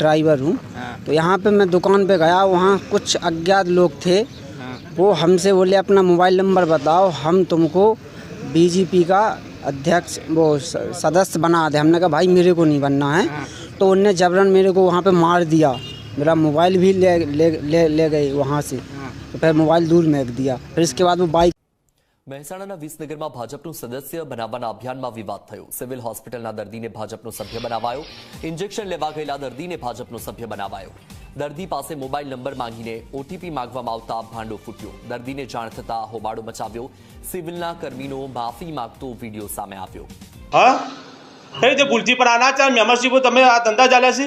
Driver हूँ। तो यहाँ पे मैं दुकान पे गया, वहाँ कुछ अज्ञात लोग थे। वो हमसे बोले अपना मोबाइल नंबर बताओ, हम तुमको बीजेपी का अध्यक्ष वो सदस्य बना दे। हमने कहा भाई मेरे को नहीं बनना है। तो उनने जबरन मेरे को वहाँ पे मार दिया, मेरा मोबाइल भी ले गए वहाँ से। तो फिर मोबाइल दूर फेंक दिया। फिर इसके बाद वो बाइक મહેસાણાના વિસનગરમાં ભાજપનું સદસ્ય બનાવવાના અભિયાનમાં વિવાદ થયો। સિવિલ હોસ્પિટલના દર્દીને ભાજપનો સભ્ય બનાવાયો। ઇન્જેક્શન લેવા ગયેલા દર્દીને ભાજપનો સભ્ય બનાવાયો। દર્દી પાસે મોબાઈલ નંબર માંગીને ઓટીપી માંગવામાં આવતા ભાંડો ફૂટ્યો। દર્દીને જાણ થતા હોબાળો મચાવ્યો। સિવિલના કર્મીનો માફી માંગતો વિડીયો સામે આવ્યો। હા કઈ રીતે ભૂલથી પર આના ચાલ મેમ્બરશીપ તમે આ ધંધા ચાલ્યા છે,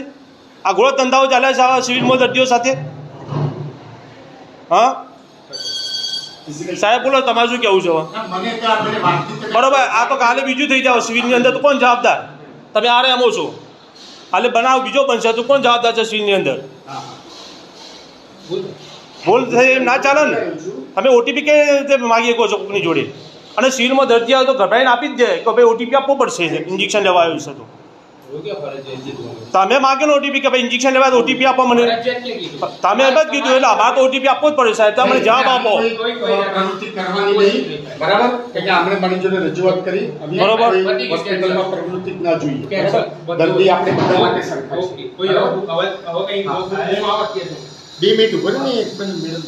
આ ઘોડો ધંધાઓ ચાલ્યા છે આ સિવિલમાં દર્દીઓ સાથે? હા સાહેબ બોલો તમારે શું કહેવું છે? બરોબર, આ તો કાલે બીજું થઈ જાવ સિવિલની અંદર, તો કોણ જવાબદાર? તમે આરે એમો છો, કાલે બનાવ બીજો બનશે તો કોણ જવાબદાર છે સિવિલની અંદર? ભૂલ થઈ એમ ના ચાલે ને। તમે ઓટીપી કેવી રીતે માગી શકો છો કોઈની જોડે? અને સિવિલમાં દર્દી આવે તો ગભરાઈને આપી જ દે કે ભાઈ ઓટીપી આપવો પડશે ઇન્જેક્શન લેવા આવ્યું છે તો તમે માગે ઓટીપી કે ભાઈ ઇન્જેક્શન લેવા તો ઓટીપી આપો મને। તમે એમ જ કીધું એટલે અમારે તો ઓટીપી આપવો જ પડે સાહેબ, તમે જવાબ આપો। બરાબર કે આપણે મારી જોડે રજૂઆત કરી બરોબર હોસ્પિટલમાં પ્રવૃત્તિ ના જોઈએ, દર્દી આપણે બધા માટે સરખા છે। 2 મિનિટ ઉપર ને એક મિનિટ મેડમ